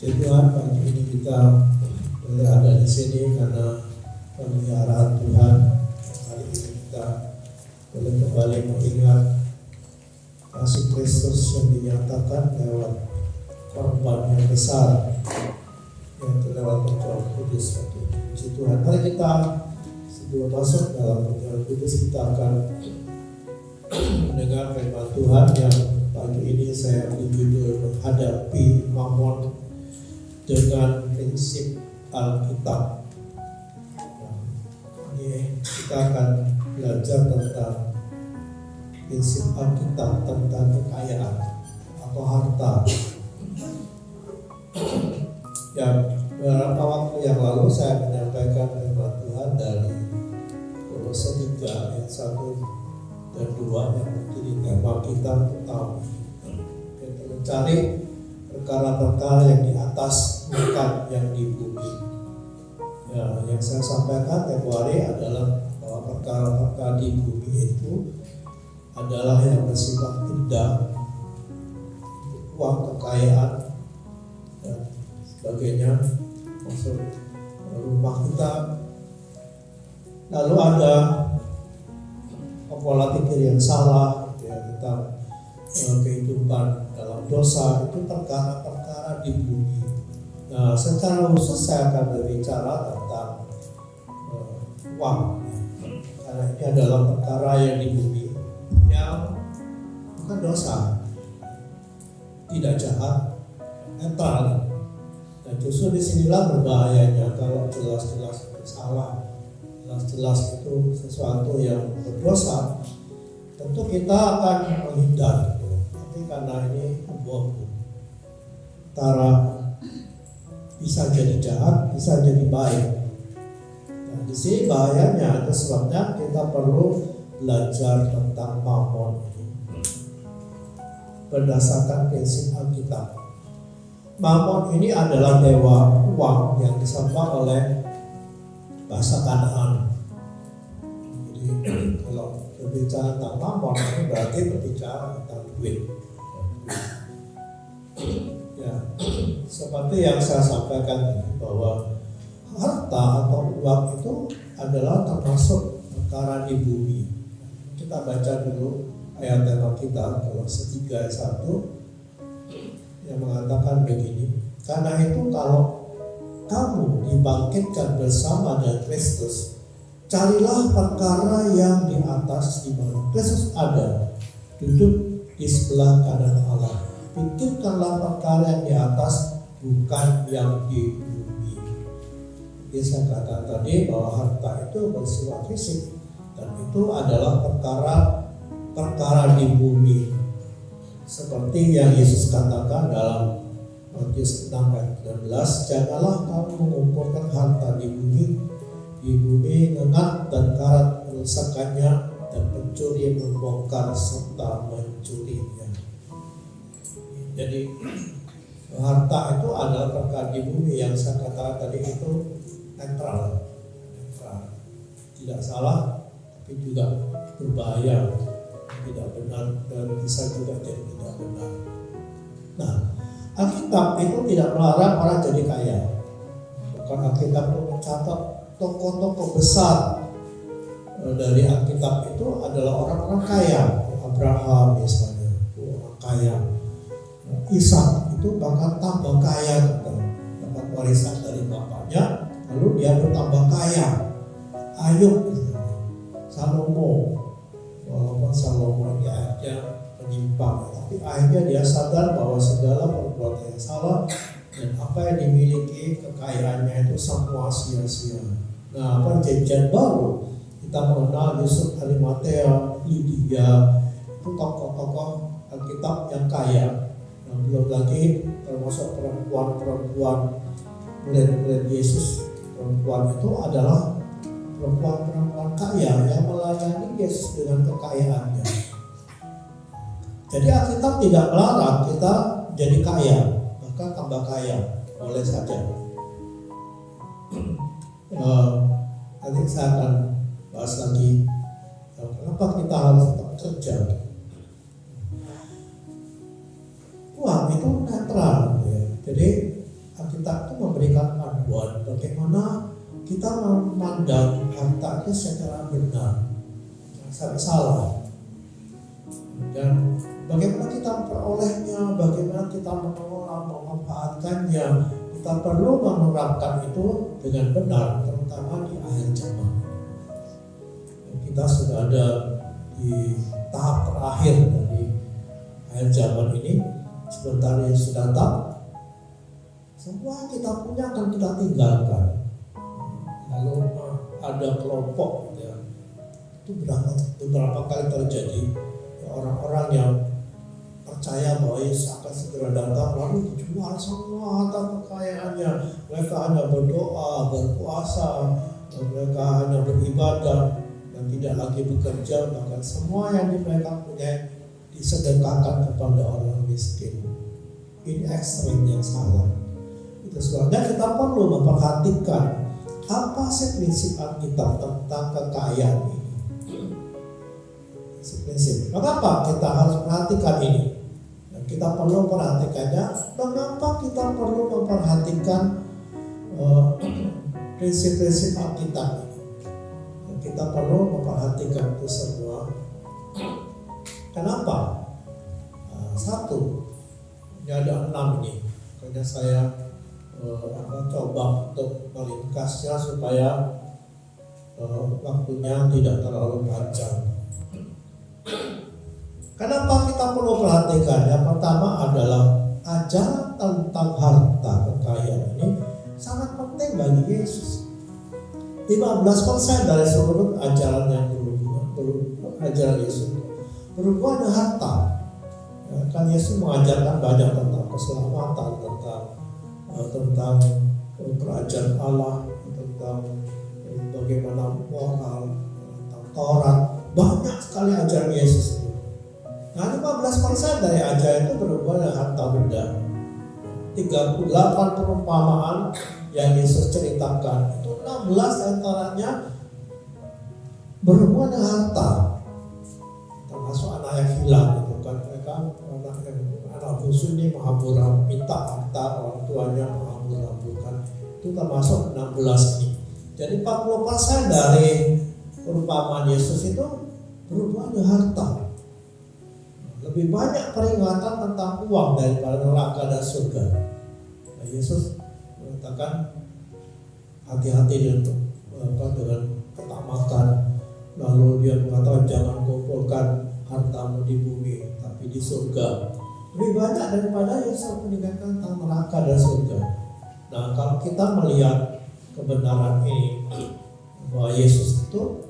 Jadi Tuhan, pagi ini kita boleh ada di sini karena pemeliharaan Tuhan. Hari ini kita boleh kembali mengingat kasih Kristus yang dinyatakan lewat korban yang besar, yaitu lewat Roh Kudus. Puji Tuhan. Mari kita sebelum masuk dalam Roh Kudus, kita akan mendengar firman Tuhan yang pagi ini saya beri judul menghadapi Mamon dengan prinsip Alkitab. Ini kita akan belajar tentang prinsip Alkitab tentang kekayaan atau harta. Yang beberapa waktu yang lalu saya menyampaikan firman Tuhan dari Kolose 3 ayat 1 dan 2 yang menjadi tema kita untuk tahun ini. Kita mencari perkara-perkara yang di atas, bukan yang di bumi. Ya, yang saya sampaikan tempoh hari adalah bahwa perkara-perkara di bumi itu adalah yang bersifat indah, uang, kekayaan, dan sebagainya, maksud rumah kita. Lalu ada pola pikir yang salah, ya, kita kehidupan dalam dosa, itu perkara-perkara di bumi. Nah, secara khusus saya akan berbicara tentang uang, karena ini adalah perkara yang di bumi, yang bukan dosa, tidak jahat, netral. Dan justru disinilah berbahayanya kalau jelas-jelas salah, jelas-jelas itu sesuatu yang berdosa, tentu kita akan menghindar. Tapi karena ini hubungan antara bisa jadi jahat, bisa jadi baik. Nah, di sini bahayanya, itu sebabnya kita perlu belajar tentang Mamon ini berdasarkan prinsip Alkitab. Mamon ini adalah dewa uang yang disembah oleh bahasa Kanaan. Jadi kalau berbicara tentang Mamon itu berarti berbicara tentang duit. Ya, seperti yang saya sampaikan tadi, bahwa harta atau uang itu adalah termasuk perkara di bumi. Kita baca dulu ayat tema kita, Kolose 3 ayat 1 yang mengatakan begini. Karena itu kalau kamu dibangkitkan bersama dengan Kristus, carilah perkara yang di atas, di mana Kristus ada, duduk di sebelah kanan Allah. Pikirkanlah perkara yang di atas, bukan yang di bumi. Jadi saya katakan tadi bahwa harta itu bersifat fisik, dan itu adalah perkara di bumi. Seperti yang Yesus katakan dalam Matius 6 ayat 19, janganlah kamu mengumpulkan harta di bumi ngengat dan karat merusakkannya, dan pencuri membongkar serta mencurinya. Jadi harta itu adalah perkara di bumi yang saya katakan tadi itu netral, tidak salah, tapi juga berbahaya, tidak benar, dan bisa juga jadi tidak benar. Nah, Alkitab itu tidak melarang orang jadi kaya. Bukan Alkitab itu mencatat tokoh-tokoh besar dari Alkitab itu adalah orang-orang kaya. Abraham misalnya, orang kaya. Ishak itu bahkan tambah kaya, dapat warisan dari bapaknya, lalu dia bertambah kaya. Ayub, Salomo, walaupun Salomo ini akhirnya menyimpang, tapi akhirnya dia sadar bahwa segala perbuatan yang salah dan apa yang dimiliki kekayaannya itu semua sia-sia. Nah, perjanjian baru kita mengenal Yusuf Arimatea, Lydia, itu tokoh-tokoh Alkitab yang kaya. Belum lagi termasuk perempuan-perempuan murid-murid Yesus. Perempuan itu adalah perempuan-perempuan kaya yang melayani Yesus dengan kekayaannya. Jadi Alkitab tidak melarang kita jadi kaya, bahkan tambah kaya, boleh saja. Nanti saya akan bahas lagi kenapa kita harus tetap kerja. Uang itu netral, ya. Jadi memberikan panduan bagaimana kita memandang harta itu secara benar, jangan salah. Dan bagaimana kita memperolehnya, bagaimana kita mengelola, memanfaatkannya, kita perlu menerapkan itu dengan benar, terutama di akhir zaman. Kita sudah ada di tahap terakhir dari akhir zaman ini. Sebentar Yesus datang, semua yang kita punya akan kita tinggalkan. Lalu ada kelompok, ya, itu beberapa kali terjadi, ya, orang-orang yang percaya bahwa Yesus akan segera datang, lalu dijual semua harta kekayaannya. Mereka hanya berdoa, berpuasa, mereka hanya beribadah dan tidak lagi bekerja, bahkan semua yang mereka punya disedekahkan kepada orang miskin. Ini ekstrim yang salah. Itu sebabnya kita perlu memperhatikan apa sih prinsip Alkitab tentang kekayaan ini. Prinsip. Mengapa kita harus perhatikan ini? Dan kita perlu perhatikannya. Mengapa kita perlu memperhatikan prinsip-prinsip Alkitab ini? Dan kita perlu memperhatikan itu semua. Kenapa? Satu, ini ada 6 ini. Makanya saya coba untuk meringkasnya supaya waktunya tidak terlalu panjang. Kenapa kita perlu perhatikan? Yang pertama adalah ajaran tentang harta kekayaan ini sangat penting bagi Yesus. 15% dari seluruh ajaran yang ajaran Yesus berhubungan dengan harta. Kan Yesus mengajarkan banyak tentang keselamatan, tentang kerajaan Allah, tentang bagaimana moral, tentang Taurat. Banyak sekali ajaran Yesus itu. Nah, 15% dari ajaran itu berhubungan dengan harta benda. 38 perumpamaan yang Yesus ceritakan, itu 16 antaranya berhubungan dengan harta. Termasuk anak yang hilang, itu kan mereka anak bungsu ini menghambur minta harta orang tuanya menghambur-hamburkan. Itu termasuk 16 ini. Jadi 40% dari perumpamaan Yesus itu berhubungan dengan harta. Lebih banyak peringatan tentang uang daripada neraka dan surga. Nah, Yesus mengatakan hati-hati dengan ketamakan. Lalu dia mengatakan jangan kumpulkan hartamu di bumi, tapi di surga. Lebih banyak daripada Yesus meninggalkan tentang neraka dan surga. Nah, kalau kita melihat kebenaran ini, bahwa Yesus itu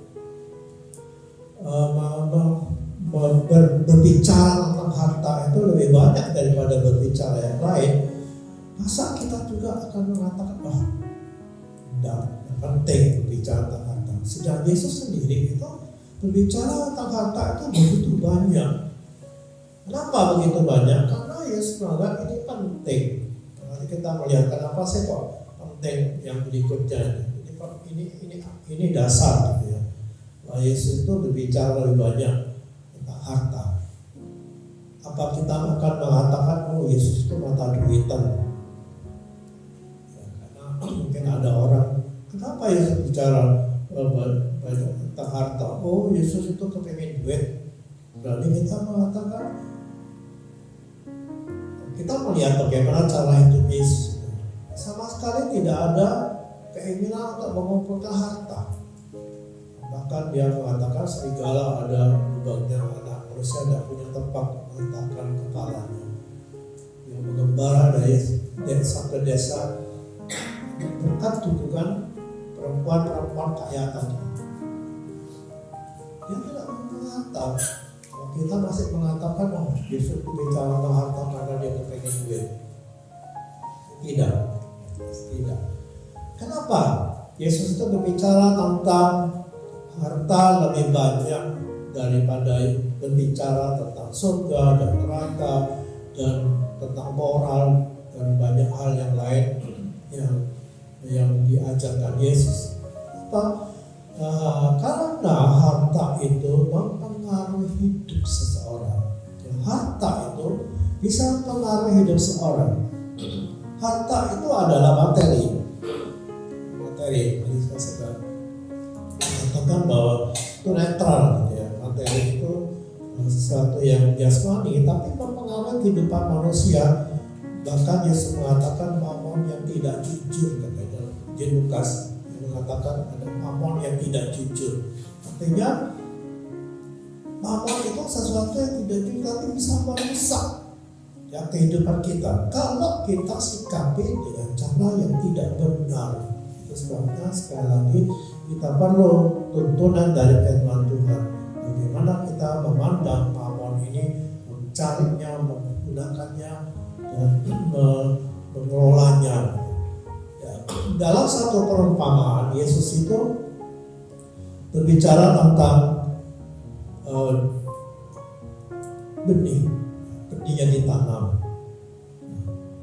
berbicara tentang harta itu lebih banyak daripada berbicara yang lain, masa kita juga akan mengatakan tidak penting berbicara tentang harta. Sedang Yesus sendiri itu berbicara tentang harta itu begitu banyak. Kenapa begitu banyak? Karena Yesus menganggap ini penting. Nanti kita melihat kenapa sih kok penting yang berikutnya. Ini dasar gitu ya. Yesus itu berbicara lebih banyak tentang harta. Apa kita akan mengatakan Yesus itu mata duitan? Ya, karena mungkin ada orang, kenapa Yesus bicara banyak tentang harta? Yesus itu kepengen duit. Berarti kita mengatakan, kita melihat bagaimana cara hidup Yesus. Sama sekali tidak ada keinginan untuk mengumpulkan harta. Bahkan dia mengatakan serigala ada lubangnya, anak manusia tidak punya tempat meletakkan kepalanya. Dia mengembara dari desa ke desa berkat dukungan perempuan-perempuan kaya tadi. Dia tidak mempunyai harta. Kita masih mengatakan Yesus berbicara tentang harta karena dia kepengen duit. Tidak. Kenapa? Yesus itu berbicara tentang harta lebih banyak daripada berbicara tentang surga dan neraka dan tentang moral dan banyak hal yang lain yang diajarkan Yesus. Karena harta itu mempengaruhi hidup seseorang. Harta itu bisa mempengaruhi hidup seseorang. harta itu adalah materi. Tadi saya sudah katakan bahwa itu netral gitu ya. Materi itu sesuatu yang jasmani, tapi mempengaruhi kehidupan manusia. Bahkan Yesus mengatakan mamon yang tidak jujur, katanya di Lukas mengatakan ada mamon yang tidak jujur. Artinya mamon itu sesuatu yang tidak jujur, tapi bisa merusak ya kehidupan kita kalau kita sikapi dengan cara yang tidak benar. Itu sebabnya sekali lagi kita perlu tuntunan dari firman Tuhan. Bagaimana kita memandang mamon ini, mencarinya, menggunakannya, dan mengelolanya. Ya, dalam satu perumpamaan Yesus itu berbicara tentang benih yang ditanam.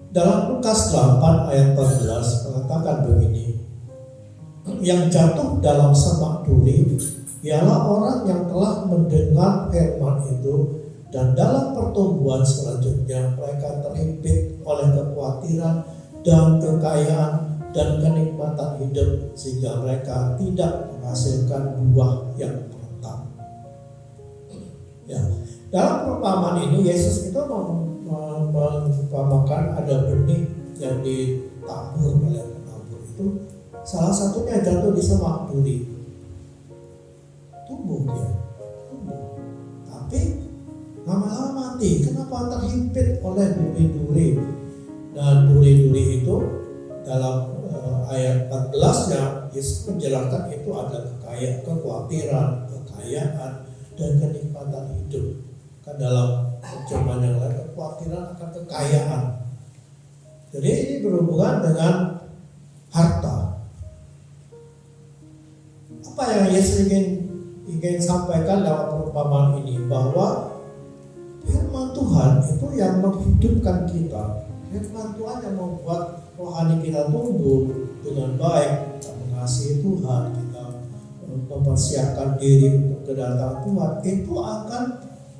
Dalam Lukas 8 ayat 14 mengatakan begini, yang jatuh dalam semak duri ialah orang yang telah mendengar firman itu, dan dalam pertumbuhan selanjutnya mereka terhimpit oleh kekhawatiran dan kekayaan dan kenikmatan hidup, sehingga mereka tidak menghasilkan buah yang menetap. Ya, dalam perumpamaan ini Yesus itu mengumpamakan ada benih yang ditabur oleh penabur itu, salah satunya jatuh di semak duri. Tumbuh dia, tapi lama-lama mati. Kenapa? Terhimpit oleh duri-duri. Dan duri-duri itu dalam ayat 14-nya Yesus menjelaskan itu ada kekhawatiran, kekayaan, dan kenikmatan hidup. Kan dalam terjemahan yang lain, kekhawatiran akan kekayaan. Jadi ini berhubungan dengan harta. Apa yang Yesus ingin sampaikan dalam perumpamaan ini, bahwa firman Tuhan itu yang menghidupkan kita. Firman Tuhan yang membuat rohani kita tumbuh dengan baik. Kita mengasihi Tuhan, kita mempersiapkan diri untuk kedatangan Tuhan. Itu akan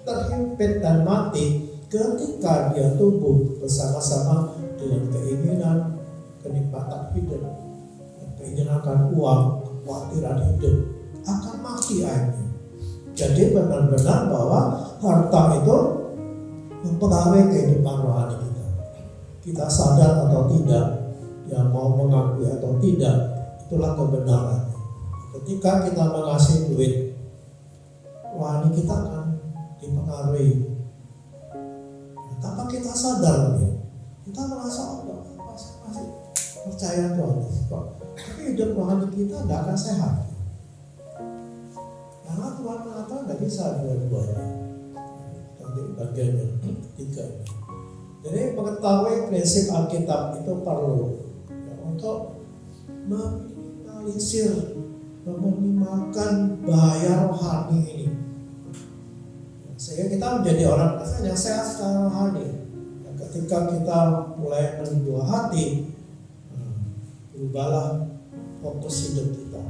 terhimpit dan mati ketika dia tumbuh bersama-sama dengan keinginan, kenikmatan hidup, keinginan akan uang, kekhawatiran hidup, akan mati akhirnya. Jadi benar-benar bahwa harta itu mempengaruhi kehidupan rohani kita. Kita sadar atau tidak, yang mau mengakui atau tidak, itulah kebenaran. Ketika kita mengasihi duit, rohani kita akan dipengaruhi. Tanpa kita sadar, kita merasa masih percaya Tuhan, tapi hidup rohani kita tidak akan sehat. Karena Tuhan mengatakan tidak bisa dua-duanya. Nanti bagian yang ketiga. Jadi mengetahui prinsip Alkitab itu perlu untuk meminimalisir, meminimalkan bahaya rohani ini, sehingga kita menjadi orang yang sehat secara rohani. Ketika kita mulai menjual hati, berubahlah fokus hidup kita.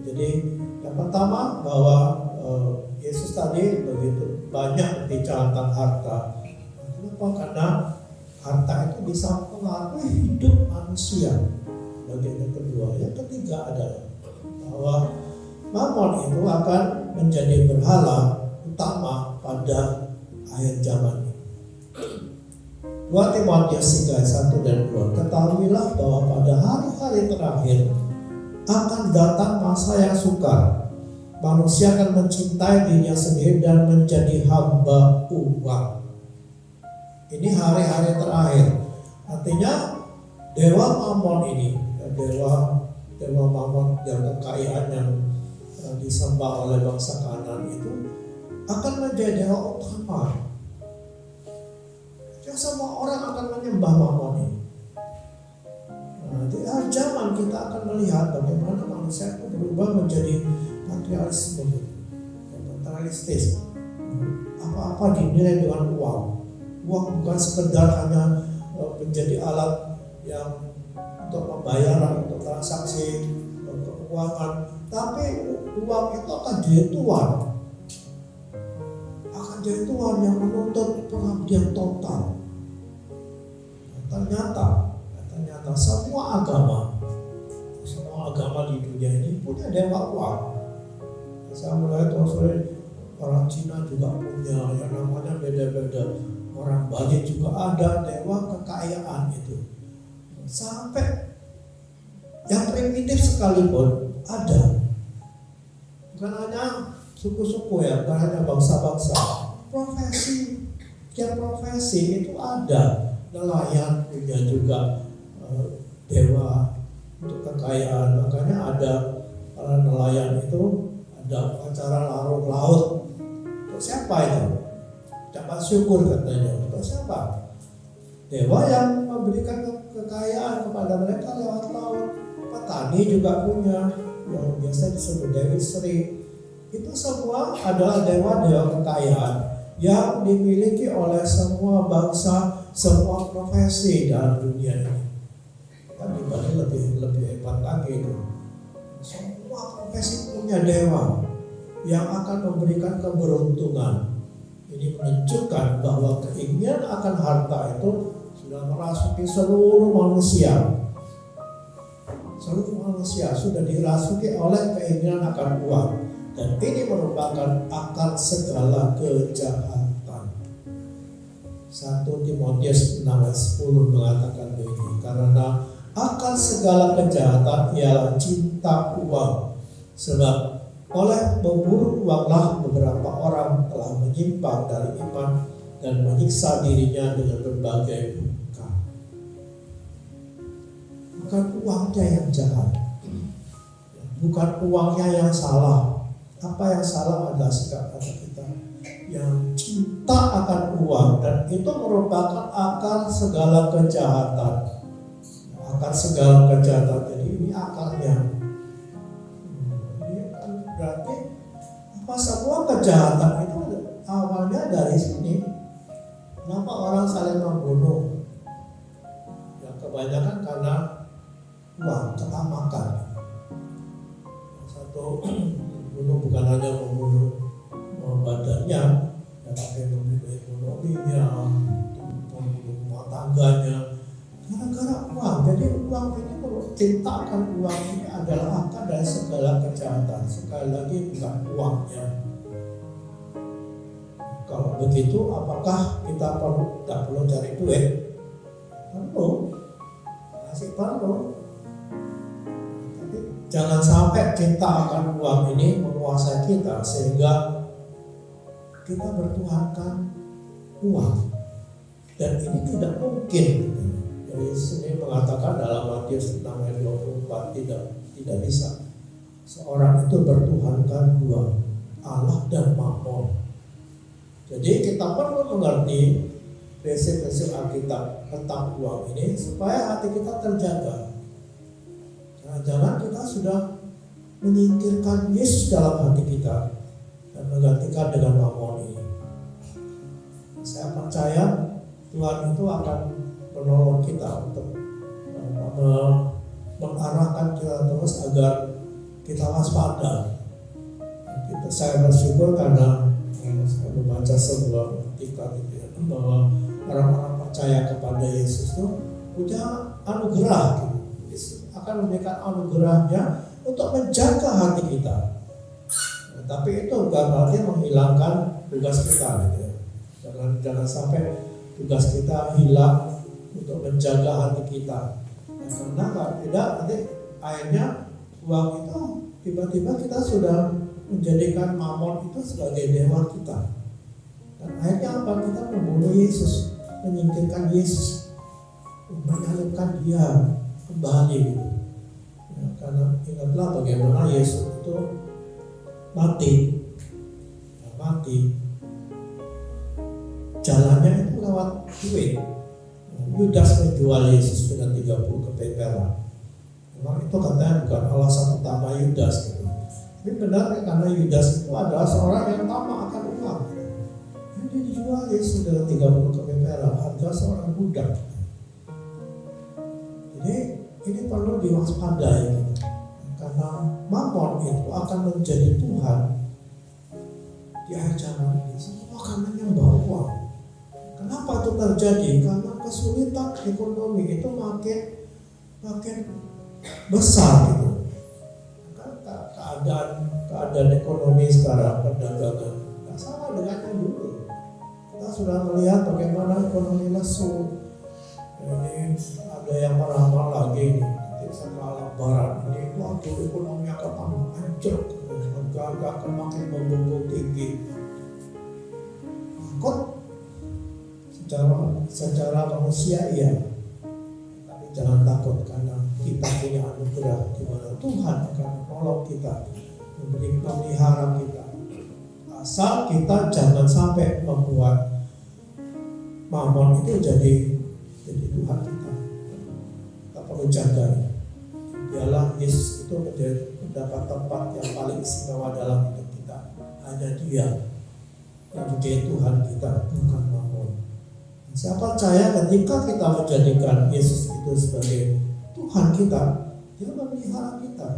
Jadi yang pertama bahwa Yesus tadi begitu banyak bicara tentang harta. Kenapa? Karena harta itu bisa mempengaruhi hidup manusia. Bagian yang kedua, yang ketiga adalah bahwa mamon itu akan menjadi berhala utama pada akhir zaman ini. 2 Timotius 3 ayat 1 dan 2, ketahuilah bahwa pada hari-hari terakhir akan datang masa yang sukar. Manusia akan mencintai dirinya sendiri dan menjadi hamba uang. Ini hari-hari terakhir. Artinya dewa Mamon ini, dewa Mamon dan kekayaan yang disembah oleh bangsa Kanaan itu akan menjadi dewa utama. Jadi semua orang akan menyembah Mamon ini. Di akhir zaman kita akan melihat bagaimana manusia itu berubah menjadi materialistis. Apa-apa dinilai dengan uang. Uang bukan sekedar hanya menjadi alat yang untuk pembayaran, untuk transaksi, untuk keuangan, tapi uang itu akan jadi tuan. Akan jadi tuan yang menuntut pengabdian total. Ternyata Ternyata semua agama di dunia ini punya dewa uang. Saya mulai tahu orang Cina juga punya, yang namanya beda-beda. Orang Bali juga ada dewa kekayaan itu. Sampai yang primitif sekalipun ada. Bukan hanya suku-suku ya, bukan hanya bangsa-bangsa. Tiap profesi itu ada. Nelayan punya juga dewa untuk kekayaan. Makanya ada para nelayan itu ada acara larung laut. Untuk siapa itu? Dapat syukur katanya. Untuk siapa? Dewa yang memberikan kekayaan kepada mereka lewat laut. Petani juga punya, yang biasa disebut Dewi Sri. Itu semua adalah dewa-dewa kekayaan yang dimiliki oleh semua bangsa, semua profesi dalam dunia ini. Kan di Bali lebih hebat lagi itu. Semua profesi punya dewa yang akan memberikan keberuntungan. Ini menunjukkan bahwa keinginan akan harta itu sudah merasuki seluruh manusia. Seluruh manusia sudah dirasuki oleh keinginan akan uang. Dan ini merupakan akar segala kejahatan. 1 Timotius 6:10 mengatakan begini, karena akar segala kejahatan ialah cinta uang. Sebab oleh memburu uanglah beberapa orang telah menyimpang dari iman dan menyiksa dirinya dengan berbagai luka. Bukan uangnya yang jahat, bukan uangnya yang salah. Apa yang salah adalah sikap hati kita yang cinta akan uang, dan itu merupakan akar segala kejahatan. Akar segala kejahatan, jadi ini akarnya. Ini berarti apa, semua kejahatan itu awalnya dari sini. Kenapa orang saling membunuh? Ya kebanyakan karena uang, ketamakan. Satu membunuh bukan hanya membunuh badannya, ya, tapi membunuh ekonominya, membunuh rumah tangganya, gara-gara uang. Jadi uang ini, cinta akan uang ini adalah akar dari segala kejahatan. Sekali lagi bukan uangnya. Kalau begitu, apakah kita tidak perlu cari duit? Perlu, masih perlu. Jangan sampai cinta akan uang ini menguasai kita sehingga kita bertuhankan uang. Dan ini tidak mungkin. Yesus ini mengatakan dalam Matius 6:24, tidak bisa. Seorang itu bertuhankan dua, Allah dan Mammon. Jadi kita perlu mengerti prinsip-prinsip Alkitab tentang uang ini supaya hati kita terjaga. Jangan kita sudah menyingkirkan Yesus dalam hati kita dan menggantikan dengan Mammon ini. Saya percaya Tuhan itu akan menolong kita untuk mengarahkan kita terus agar kita waspada. Saya bersyukur karena saya membaca sebuah ketika gitu ya, bahwa orang-orang percaya kepada Yesus itu punya anugerah gitu. Akan memberikan anugerahnya untuk menjaga hati kita. Tapi itu bukan berarti menghilangkan tugas kita gitu ya. Jangan sampai tugas kita hilang untuk menjaga hati kita. Karena kalau tidak, nanti akhirnya uang itu tiba-tiba kita sudah menjadikan Mammon itu sebagai dewa kita. Dan akhirnya apa? Kita membunuh Yesus, menyingkirkan Yesus, menyalibkan Dia kembali gitu. Ya, karena ingatlah bagaimana Yesus itu mati. Jalannya itu lewat duit. Yudas menjual Yesus dengan 30 kepeperan. Memang itu katanya bukan alasan utama Yudas gitu. Tapi benar karena Yudas itu adalah seorang yang tamak akan uang. Jadi dijual Yesus dengan 30 kepeperan, harga seorang budak. Jadi ini perlu diwaspadai gitu. Karena Mammon itu akan menjadi Tuhan di akhir zaman ini. Semua akan menyembah uang. Kenapa itu terjadi? Karena kesulitan ekonomi itu makin makin besar gitu. Kan keadaan ekonomi sekarang, perdagangan nggak sama dengan yang dulu. Kita sudah melihat bagaimana ekonomi lesu. Ini ada yang meramal lagi nih, nanti setelah Lebaran ini waktu ekonomi akan hancur, harga akan makin membumbung tinggi. Takut secara manusia iya, tapi jangan takut karena kita punya anugerah di mana Tuhan akan menolong kita, memelihara kita. Asal kita jangan sampai membuat mamon itu jadi Tuhan kita. Kita perlu jaga. Dialah Yesus itu mendapat tempat yang paling istimewa dalam hidup kita. Hanya Dia yang menjadi Tuhan kita, bukan mamon. Saya percaya ketika kita menjadikan Yesus itu sebagai Tuhan kita, Dia memelihara kita.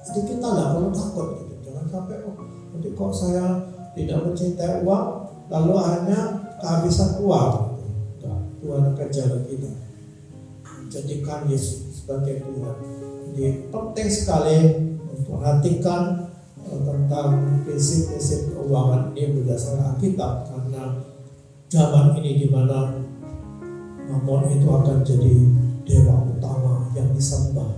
Jadi kita nggak perlu takut gitu. Jangan sampai nanti kok saya tidak mencintai uang, lalu hanya kehabisan uang. Enggak, Tuhan akan jaga kita. Jadikan Yesus sebagai Tuhan. Jadi penting sekali memperhatikan tentang prinsip-prinsip keuangan ini berdasarkan Alkitab, karena zaman ini di mana mamon itu akan jadi dewa utama yang disembah.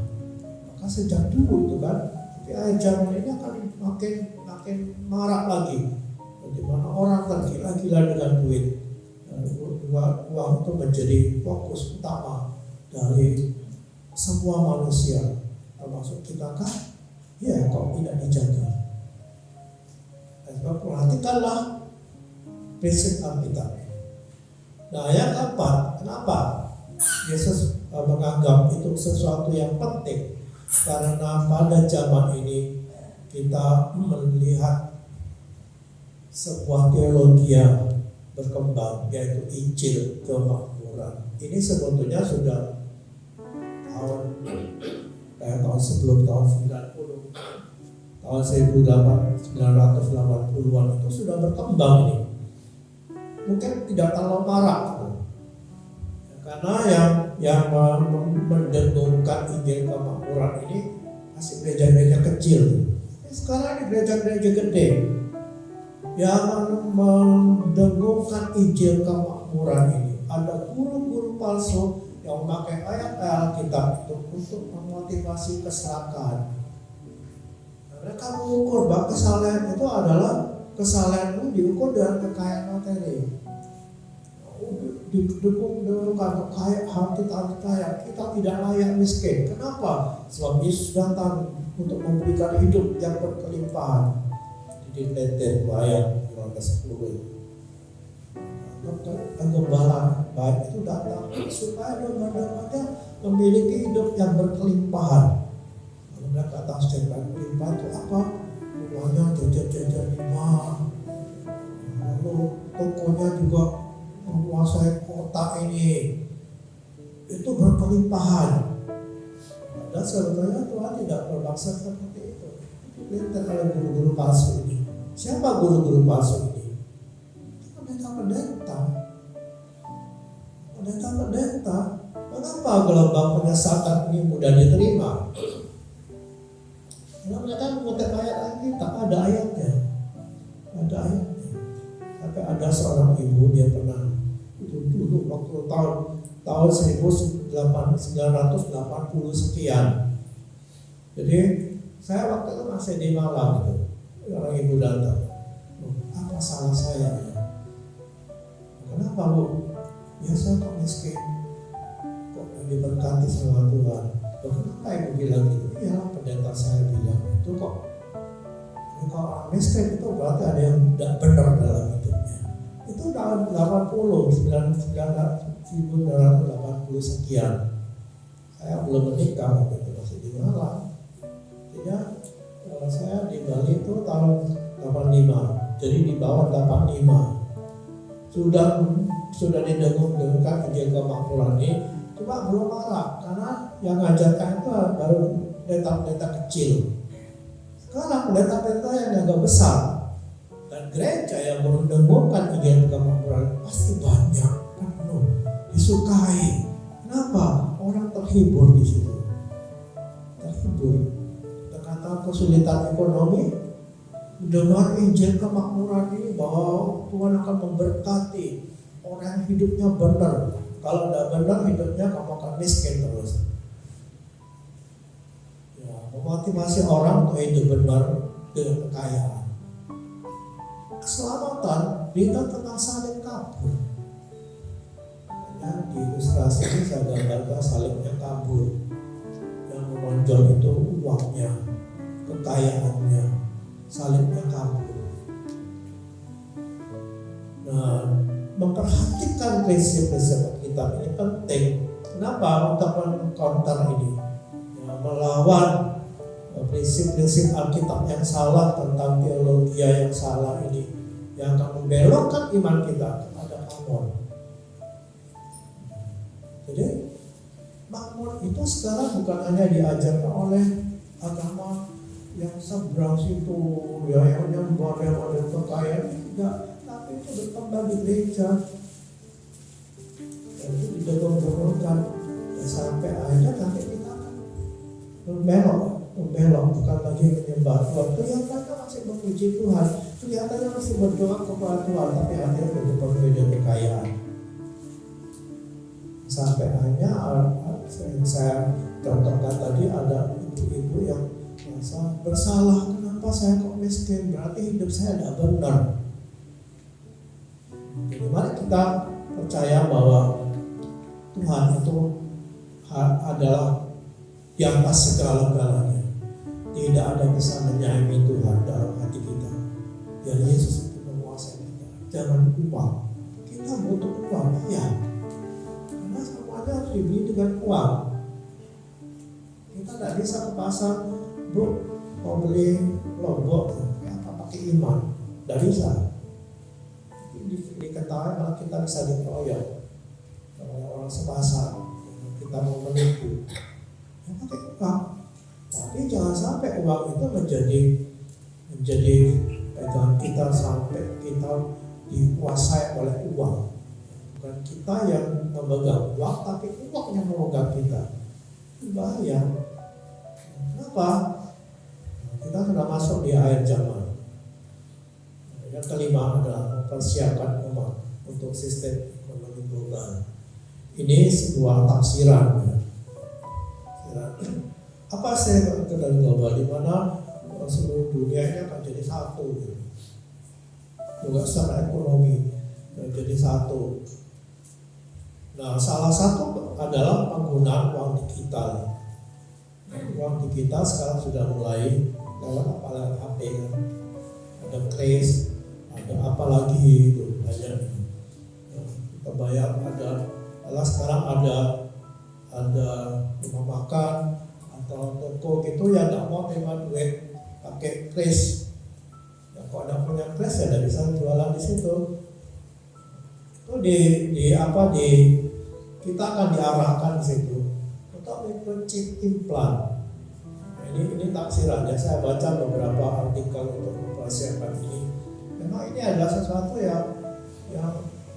Maka sejak dulu itu kan, tapi zaman ini akan makin marak lagi. Di mana orang tergila-gila dengan duit. Uang itu menjadi fokus utama dari semua manusia, termasuk kita kan? Ya, kok tidak dijaga. Sebab perhatikanlah prinsip Alkitab. Nah, yang keempat, kenapa Yesus menganggap itu sesuatu yang penting? Karena pada zaman ini kita melihat sebuah teologi yang berkembang, yaitu Injil kemakmuran. Ini sebetulnya sudah tahun sebelum tahun 90, tahun 1980-an itu sudah berkembang ini. Mungkin tidak terlalu marak, karena yang mendengungkan Injil kemakmuran ini masih gereja-gereja kecil. Sekarang ini gereja-gereja gede yang mendengungkan Injil kemakmuran ini. Ada guru-guru palsu yang memakai ayat-ayat Alkitab itu untuk memotivasi keserakahan. Mereka mengukur bahwa kesalahan itu adalah kesalahan itu diukur dengan kekayaan materi. Didengungkan kekayaan kita kaya, kita tidak layak miskin. Kenapa? Sebab Yesus datang untuk memberikan hidup yang berkelimpahan. Di Teten ayat 10. Penggembala baik itu datang supaya domba-dombanya memiliki hidup yang berkelimpahan. Kalau mereka datang secara berkelimpahan itu apa? Rumahnya jajan-jajan lima, lalu tokonya juga menguasai kota ini. Itu berkelimpahan. Dan sebetulnya Tuhan tidak bermaksud seperti itu. Lihat kalau guru-guru palsu ini. Siapa guru-guru palsu ini? Pendeta. Kenapa gelombang penyesatan ini mudah diterima? Karena mereka mengutip ayat kita, ada ayatnya. Tapi ada seorang ibu, dia pernah itu dulu waktu tahun 1980 sekian. Jadi saya waktu itu masih di Malang gitu. Orang ibu datang, apa salah saya? Kenapa Bu? Ya saya kok miskin, kok diberkati sama Tuhan. Kenapa ibu bilang gitu? Ya pendeta saya bilang itu kok. Ini kalau orang miskin itu berarti ada yang tidak benar dalam hidupnya. Itu tahun 1980 sekian. Saya belum menikah waktu itu, masih di Malang. Jadi saya di Bali itu tahun 85. Jadi di bawah 85. Sudah didengung-dengungkan Injil kemakmuran ini, cuma belum marah karena yang ngajarkan itu baru pendeta-pendeta kecil. Sekarang pendeta-pendeta yang agak besar dan gereja yang mendengungkan Injil kemakmuran pasti banyak, penuh, disukai. Kenapa? Orang terhibur terhibur di situ. Terhibur. Kata kesulitan ekonomi, mendengar Injil kemakmuran ini bahwa Tuhan akan memberkati orang yang hidupnya benar. Kalau tidak benar hidupnya, kamu akan miskin terus. Ya, memotivasi orang untuk hidup benar dengan kekayaan. Keselamatan berita tentang saling kabur. Makanya di ilustrasi ini saya gambarkan salingnya kabur. Yang menonjol itu uangnya, kekayaannya, salibnya kabur. Nah, memperhatikan prinsip-prinsip kita ini penting. Kenapa? Untuk mengcounter ini, ya, melawan prinsip-prinsip Alkitab yang salah tentang teologi yang salah ini, yang akan membelokkan iman kita kepada Amon. Jadi makmur itu sekarang bukan hanya diajarkan oleh agama yang seberang situ, ya yang model-model kekayaan, enggak, tapi itu berkembang di gereja. Dan itu didorong-dorongkan sampai akhirnya nanti kita akan membelok, bukan lagi menyembah Tuhan. Kelihatannya masih memuji Tuhan, kelihatannya masih berdoa kepada Tuhan, tapi akhirnya berpenuh dengan kekayaan. Sampai hanya saya contohkan tadi, ada ibu-ibu yang merasa bersalah, kenapa saya kok miskin, berarti hidup saya tidak benar. Jadi mari kita percaya bahwa Tuhan itu adalah di atas segala-galanya. Tidak ada bisa menyaingi Tuhan dalam hati kita. Dan Yesus itu menguasai kita. Jangan uang. Kita butuh uang, iya. Karena semuanya harus dibeli dengan uang. Kita tidak bisa ke pasar, Bu, mau beli lombok, apa pakai iman? Tidak bisa. Diketahui malah kita bisa dikeroyok oleh orang sepasar. Kita mau menipu, ya pakai uang. Tapi jangan sampai uang itu menjadi pegangan kita sampai kita dikuasai oleh uang. Bukan kita yang memegang uang, tapi uang yang memegang kita. Itu bahaya. Kenapa? Kita sudah masuk di akhir zaman. Yang kelima adalah mempersiapkan umat untuk sistem ekonomi global. Ini sebuah tafsiran. Apa sistem ekonomi global? Di mana seluruh dunia ini akan jadi satu. Juga secara ekonomi jadi satu. Nah, salah satu adalah penggunaan uang digital. Uang digital sekarang sudah mulai lewat apalagi HP kan. Ada Kris, ada apa lagi itu banyak. Kita bayar ada sekarang ada rumah makan atau toko gitu yang nggak mau terima duit pakai Kris. Ya, kalau ada punya Kris ya tidak bisa jualan di situ. Itu kita akan diarahkan di situ untuk microchip implant. Nah, ini tafsirannya. Saya baca beberapa artikel untuk mempersiapkan ini. Memang ini adalah sesuatu yang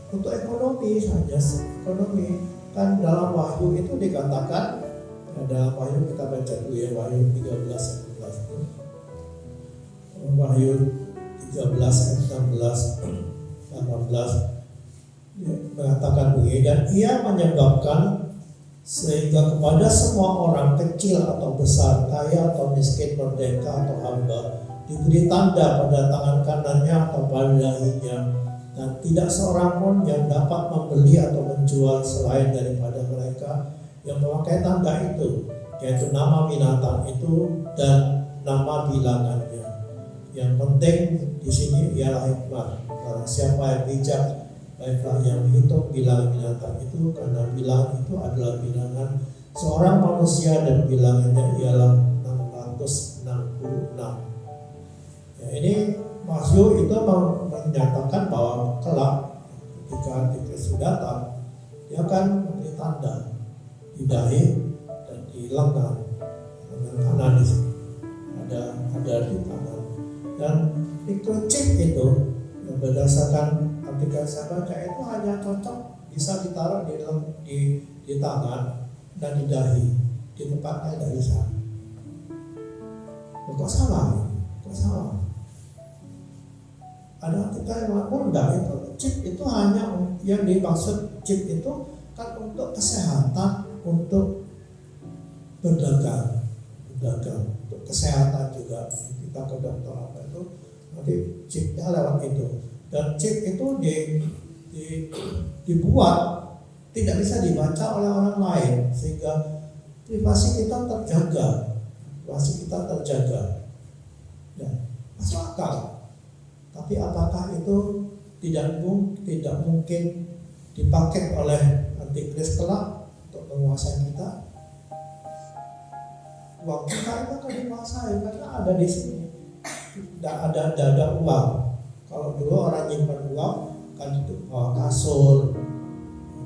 untuk ekonomi saja. Ekonomi kan dalam Wahyu itu dikatakan, dalam Wahyu kita baca dulu ya, Wahyu 13 ayat 11 itu. Wahyu 13 ayat 16 18 mengatakan begini, dan ia menyebabkan sehingga kepada semua orang kecil atau besar, kaya atau miskin, merdeka atau hamba, diberi tanda pada tangan kanannya atau pada dahinya, dan tidak seorang pun yang dapat membeli atau menjual selain daripada mereka yang memakai tanda itu, yaitu nama binatang itu dan nama bilangannya. Yang penting di sini ialah hikmat. Karena siapa yang bijak, baiklah yang menghitung bilangan binatang itu, karena bilangan itu adalah bilangan seorang manusia dan bilangannya ialah 666. Ya, ini Wahyu itu menyatakan bahwa kelak ketika Antikris datang, dia akan memberi tanda di dahi dan di lengan kanan di sini. Ada di tangan. Dan microchip itu yang berdasarkan artikel saya baca itu hanya cocok bisa ditaruh di tangan dan di dahi, di tempatnya dari sana. Kok salah? Kok salah? Ada kita yang mengundang itu chip itu hanya yang dimaksud chip itu kan untuk kesehatan, untuk berdagang, untuk kesehatan juga. Kita ke dokter apa itu, nanti chipnya lewat itu. Dan chip itu dibuat tidak bisa dibaca oleh orang lain sehingga privasi kita terjaga, ya, masuk akal. Tapi apakah itu tidak mungkin dipakai oleh antikris kelak untuk menguasai kita? Uang kita itu akan dikuasai karena ada di sini. Tidak ada uang. Kalau dulu orang nyimpan uang kan itu bawa kasur,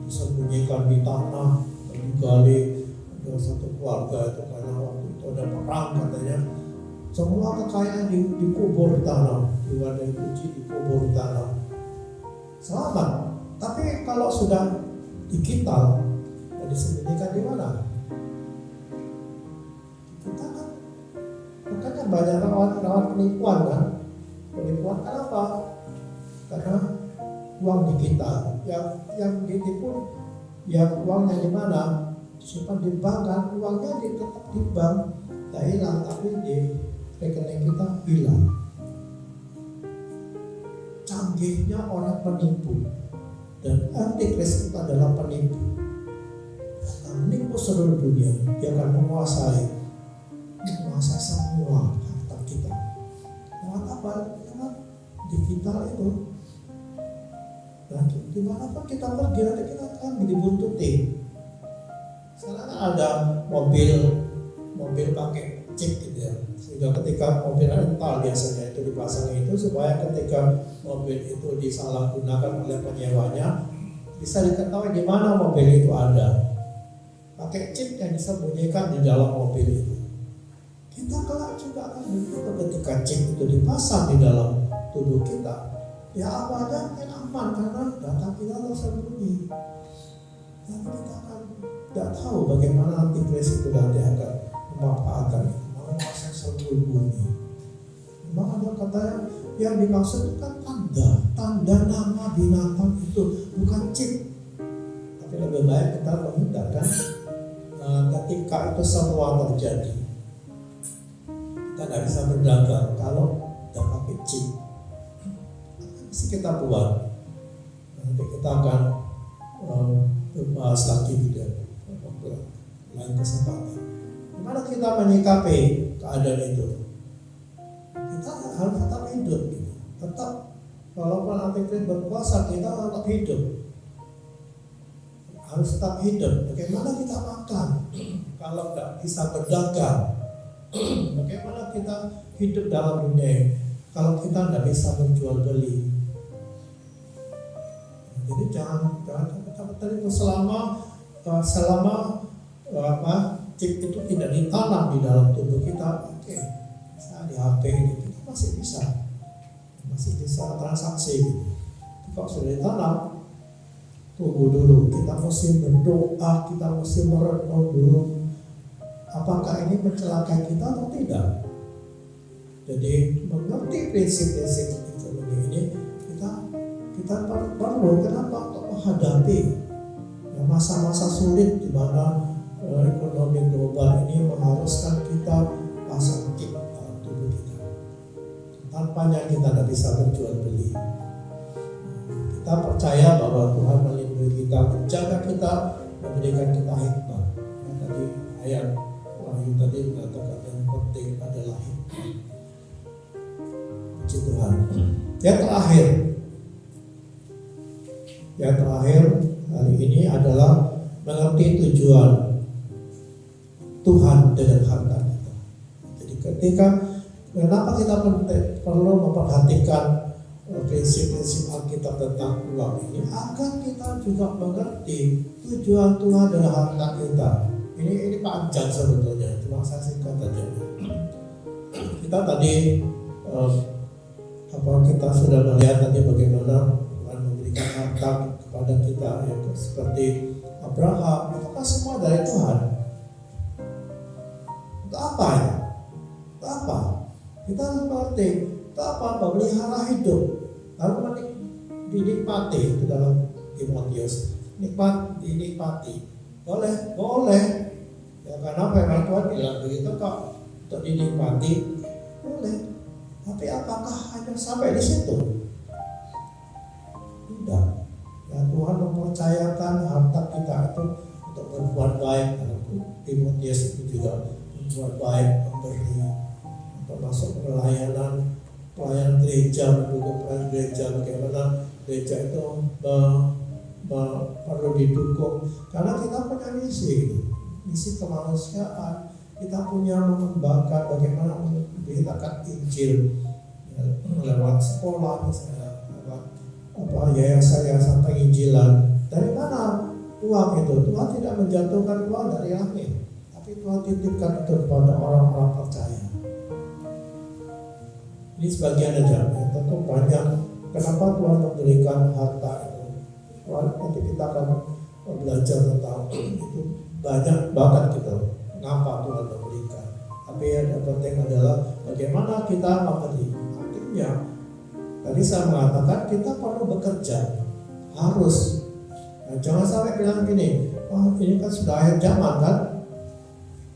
disembunyikan di tanah, digali. Ada satu keluarga itu karena waktu itu ada perang katanya, semua kekayaan dikubur di tanah, diwadai kunci dikubur di tanah. Selamat. Tapi kalau sudah digital, mau disembunyikan di mana? Kita kan, makanya banyak rawat penipuan kan. Penipuan kenapa? Karena uang digital yang ditipu, yang uangnya di mana? Simpan di bank kan, uangnya tetap di bank, tidak hilang, tapi di rekening kita hilang. Canggihnya orang penipu, dan antikris itu adalah penipu. Menipu seluruh dunia, dia akan menguasai semua harta kita. Lewat apa? Lewat digital itu. Dan dimanapun kita pergi, nanti kita akan dibuntuti. Sekarang ada mobil pakai chip gitu ya, sehingga ketika mobil rental biasanya itu dipasang itu supaya ketika mobil itu disalahgunakan oleh penyewanya bisa diketahui di mana mobil itu ada. Pakai chip yang disembunyikan di dalam mobil itu. Kita kelak juga akan begitu ketika chip itu dipasang di dalam tubuh kita. Ya awalnya mungkin aman karena data kita tersembunyi. Tapi kita akan tidak tahu bagaimana antikris itu nanti akan memanfaatkan menguasai seluruh bumi. Memang ada katanya yang dimaksud kan tanda nama binatang itu bukan chip. Tapi lebih baik kita menghindarkan ketika itu semua terjadi. Kita tidak bisa berdagang kalau tidak pakai chip. Mesti kita buat. Nanti kita akan bahas lagi di lain kesempatan. Gimana kita menyikapi keadaan itu? Kita harus tetap hidup, gitu. Tetap walaupun antikris berkuasa, kita tetap hidup. Harus tetap hidup. Bagaimana kita makan? Kalau tidak bisa berdagang, bagaimana kita hidup dalam dunia? Kalau kita tidak bisa menjual beli, jadi jangan itu selama chip itu tidak ditanam di dalam tubuh kita, oke, misalnya di HP ini kita masih bisa transaksi gitu. Kalau sudah ditanam, tunggu dulu, kita mesti berdoa, kita mesti merenung dulu, apakah ini mencelakai kita atau tidak. Jadi mengerti prinsip-prinsip ekonomi ini kita perlu, kenapa, untuk menghadapi masa-masa sulit di mana ekonomi global ini mengharuskan kita pasang chip dalam tubuh kita. Tanpanya kita tidak bisa berjual beli. Kita percaya bahwa Tuhan melindungi kita, menjaga kita, memberikan kita hikmat. Tadi ayat Wahyu tadi mengatakan yang penting adalah hikmat. Puji Tuhan. Yang terakhir hari ini adalah mengerti tujuan Tuhan dengan harta kita. Jadi kenapa kita perlu memperhatikan prinsip-prinsip Alkitab tentang uang ini, agar kita juga mengerti tujuan Tuhan dengan harta kita. Ini panjang sebetulnya, cuma saya singkat saja. Kita tadi kita sudah melihat tadi bagaimana Tuhan memberikan harta kepada kita, ya, seperti Abraham, itu kan semua dari Tuhan. Untuk apa ya? Untuk apa? Kita harus mengerti. Untuk apa? Memelihara hidup. Lalu dinikmati itu dalam Timotius. Dinikmati. Boleh. Ya karena firman Tuhan bilang begitu kok. Untuk dinikmati boleh. Tapi apakah hanya sampai di situ? Tidak. Ya Tuhan mempercayakan harta kita itu untuk berbuat baik. Timotius itu juga berbuat baik, memberi, untuk masuk pelayanan gereja, mendukung pelayanan gereja. Bagaimana gereja itu perlu didukung karena kita punya misi kemanusiaan. Kita punya mengembangkan bagaimana memberitakan Injil lewat sekolah, misalnya lewat yayasan penginjilan. Dari mana uang itu? Tuhan tidak menjatuhkan uang dari langit, tapi Tuhan titipkan itu kepada orang-orang percaya. Ini sebagian aja, tentu banyak. Kenapa Tuhan memberikan harta itu? Nanti kita akan belajar tentang itu, banyak banget gitu. Kenapa Tuhan memberikan? Tapi yang penting adalah bagaimana kita memberi. Artinya, tadi saya mengatakan kita perlu bekerja, harus. Nah, jangan sampai bilang gini, ini kan sudah akhir zaman kan?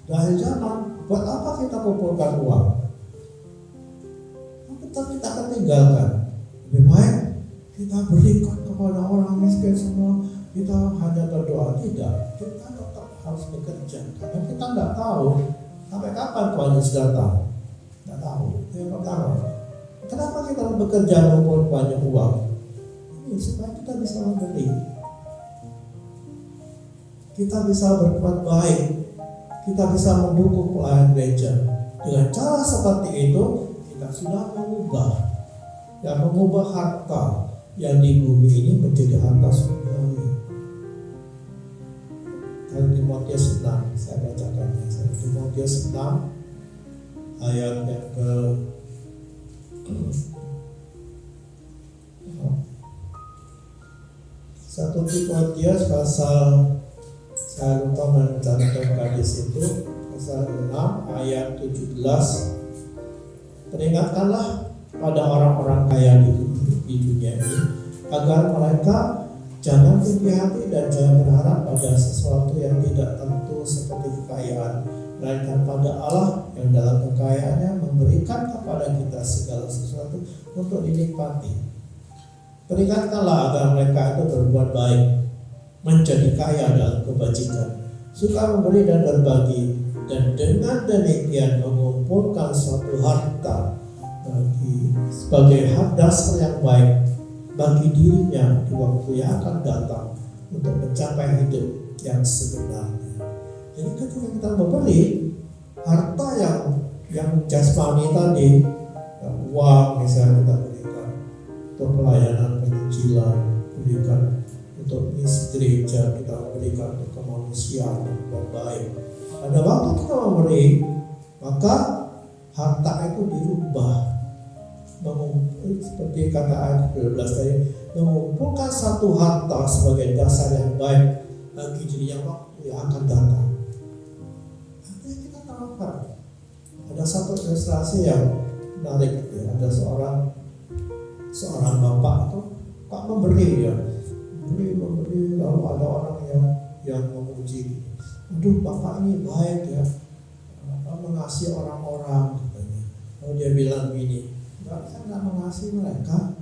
Sudah akhir zaman, buat apa kita kumpulkan uang? Kita akan tinggalkan. Lebih baik kita berikan kepada orang miskin semua. Kita hanya berdoa, tidak. Kita tetap harus bekerja karena kita tidak tahu sampai kapan Tuhan Yesus datang. Tidak tahu. Itu yang pertama. Kenapa kita harus bekerja mengumpulkan banyak uang? Ini supaya kita bisa memberi. Kita bisa berbuat baik. Kita bisa mendukung pelayanan gereja. Dengan cara seperti itu kita sudah mengubah harta yang di bumi ini menjadi harta surgawi. Kalau Timotius 6, saya bacakannya. Timotius 6 ayat yang ke 1 Timotius pasal, saya lupa mencantumkan di situ, pasal 6 ayat 17. Peringatkanlah pada orang-orang kaya di dunia ini agar mereka jangan tinggi hati dan jangan berharap pada sesuatu yang tidak tentu seperti kekayaan, melainkan pada Allah yang dalam kekayaannya memberikan kepada kita segala sesuatu untuk dinikmati. Peringatkanlah agar mereka itu berbuat baik, menjadi kaya dalam kebajikan, suka memberi dan berbagi, dan dengan demikian mengumpulkan suatu harta sebagai hak dasar yang baik bagi dirinya di waktu yang akan datang untuk mencapai hidup yang sebenarnya. Jadi ketika kita memberi harta yang jasmani tadi, uang misalnya kita berikan untuk pelayanan penginjilan, berikan untuk misi gereja, kita berikan untuk kemanusiaan yang baik. Pada waktu kita memberi, maka harta itu dirubah. Seperti kata ayat 12 tadi, mengumpulkan satu harta sebagai dasar yang baik bagi diri yang waktu yang akan datang. Artinya kita terangkan. Ada satu ilustrasi yang menarik, ya. Ada seorang bapak itu Pak memberi, ya, memberi, lalu ada orang yang memuji, aduh bapak ini baik ya, mengasihi orang-orang katanya. Lalu dia bilang gini, saya nggak mengasihi mereka.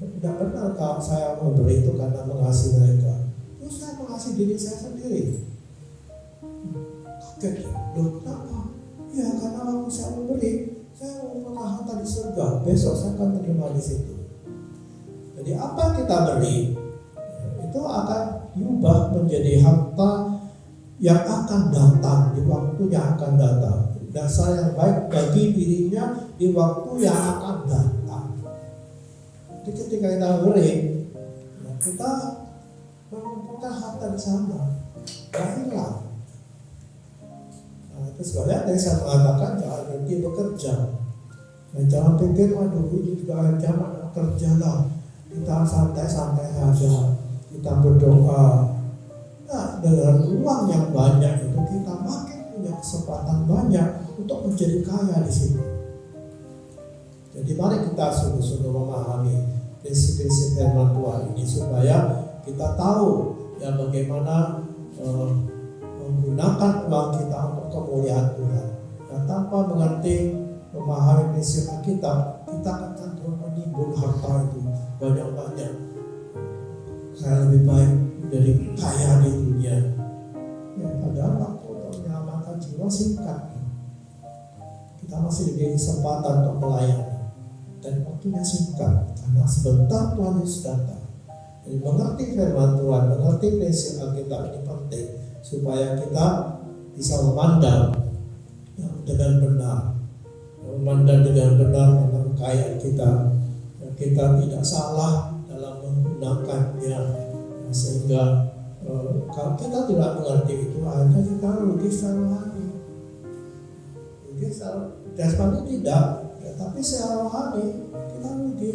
Tidak benar kalau saya memberi itu karena mengasihi mereka. Terus saya mengasihi diri saya sendiri. Kaget ya, loh kenapa? Ya karena waktu saya memberi, saya mengumpulkan harta di surga. Besok saya akan terima di situ. Jadi apa yang kita beri, itu akan diubah menjadi harta yang akan datang di waktu yang akan datang. Dasar yang baik bagi dirinya di waktu yang akan datang. Jadi ketika kita beri, kita mengumpulkan harta di sana, gak hilang. Nah, itu sebabnya tadi saya mengatakan jangan berhenti bekerja. Dan jangan pikir, waduh ini juga zaman kerja lah, kita santai-santai saja, kita berdoa. Nah, dengan uang yang banyak itu kita makin punya kesempatan banyak untuk menjadi kaya di sini. Jadi mari kita sungguh-sungguh memahami prinsip-prinsip firman Tuhan ini supaya kita tahu ya bagaimana menggunakan uang kita untuk kemuliaan Tuhan. Dan tanpa mengerti memahami prinsip Alkitab, kita akan cenderung menimbun harta itu banyak-banyak. Saya lebih baik menjadi kaya di dunia. Ya, padahal waktu untuk menyelamatkan jiwa singkat. Kita masih diberi kesempatan untuk melayani. Dan waktunya singkat, karena sebentar Tuhan Yesus datang. Jadi mengerti firman Tuhan, mengerti prinsip Alkitab ini penting supaya kita bisa memandang dengan benar, memandang dengan benar tentang kekayaan kita. Kita tidak salah dalam menggunakannya, sehingga kalau kita tidak mengerti itu, akhirnya kita rugi secara rohani. Rugi secara jasmani tidak, ya, tapi secara rohani kita rugi.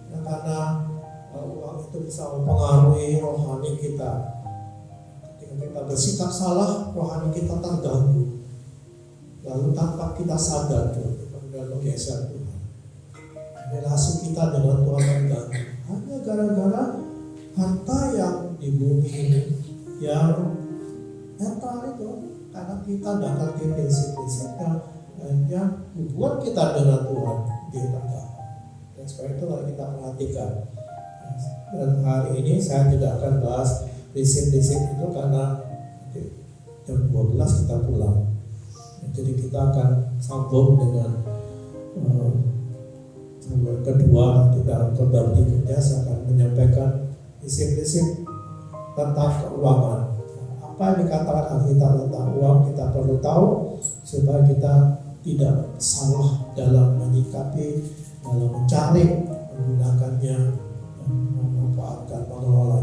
Ya, karena uang itu bisa mempengaruhi rohani kita. Ketika kita bersikap salah, rohani kita terganggu. Lalu tanpa kita sadar, kita menggeser Tuhan. Relasi kita dengan Tuhan terganggu. Hanya gara-gara harta yang di bumi ini yang netral itu, karena kita tidak ngerti prinsip-prinsipnya, hanya hubungan kita dengan Tuhan terganggu. Dan sebab itu mari kita perhatikan. Dan hari ini saya tidak akan bahas prinsip-prinsip itu karena jam 12 kita pulang. Jadi kita akan sambung dengan kedua di dalam khotbah berikutnya. Saya akan menyampaikan prinsip-prinsip tentang keuangan. Apa yang dikatakan Alkitab tentang uang kita perlu tahu supaya kita tidak salah dalam menyikapi, dalam mencari, menggunakannya, memanfaatkan, mengelola